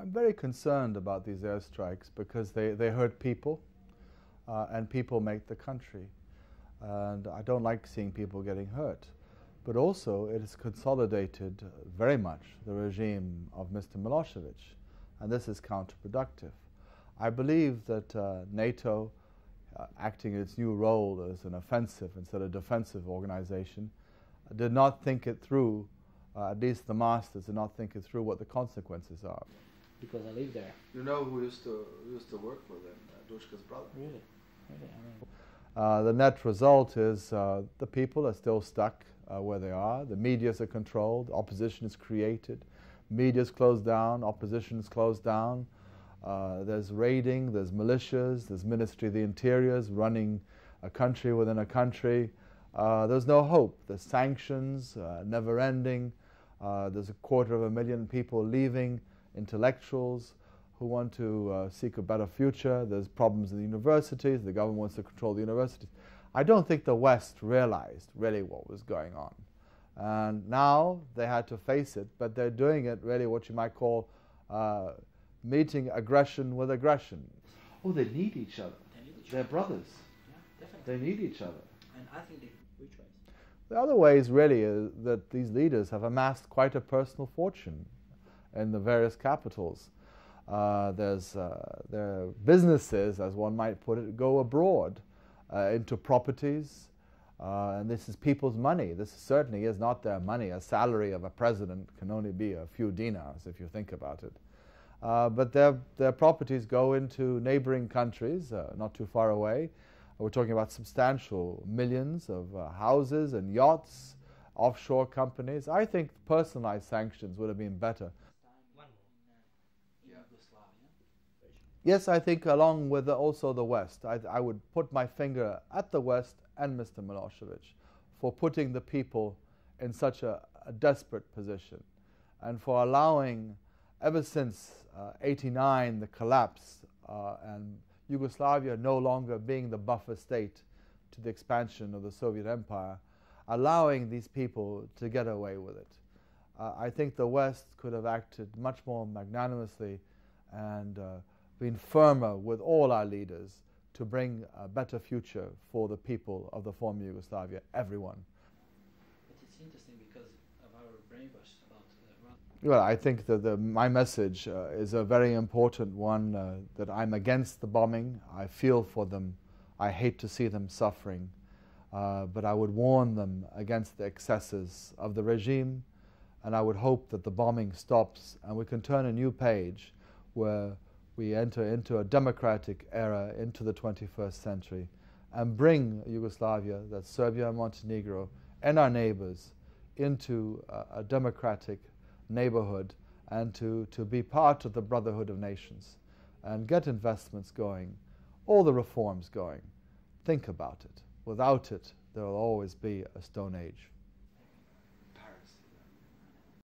I'm very concerned about these airstrikes because they hurt people, and people make the country. And I don't like seeing people getting hurt. But also it has consolidated very much the regime of Mr. Milosevic, and this is counterproductive. I believe that NATO, acting in its new role as an offensive instead of defensive organization, did not think it through, at least the masters did not think it through what the consequences are. Because I live there. You know who used to work with him, Dushka's brother? Really? Really? The net result is the people are still stuck where they are. The medias are controlled, opposition is created, media's closed down, opposition is closed down. There's raiding, there's militias, there's Ministry of the Interiors running a country within a country. There's no hope. There's sanctions, never ending. There's 250,000 people leaving, intellectuals who want to seek a better future. There's problems in the universities. The government wants to control the universities. I don't think the West realized really what was going on. And now they had to face it, but they're doing it really what you might call meeting aggression with aggression. Oh, they need each other. They're brothers. Yeah, definitely. They need each other. And I think which ways? The other ways really is that these leaders have amassed quite a personal fortune in the various capitals. Their businesses, as one might put it, go abroad into properties, and this is people's money. This certainly is not their money. A salary of a president can only be a few dinars if you think about it. But their properties go into neighboring countries, not too far away. We're talking about substantial millions of houses and yachts, offshore companies. I think personalized sanctions would have been better. Yes, I think along with also the West. I would put my finger at the West and Mr. Milosevic for putting the people in such a desperate position and for allowing, ever since '89, the collapse and Yugoslavia no longer being the buffer state to the expansion of the Soviet Empire, allowing these people to get away with it. I think the West could have acted much more magnanimously and been firmer with all our leaders to bring a better future for the people of the former Yugoslavia, everyone. But it's interesting because of our brainwash about well, I think that my message is a very important one, that I'm against the bombing. I feel for them. I hate to see them suffering. But I would warn them against the excesses of the regime, and I would hope that the bombing stops and we can turn a new page where we enter into a democratic era into the 21st century and bring Yugoslavia, that's Serbia and Montenegro, and our neighbors into a democratic neighborhood and to be part of the brotherhood of nations and get investments going, all the reforms going. Think about it. Without it, there will always be a Stone Age.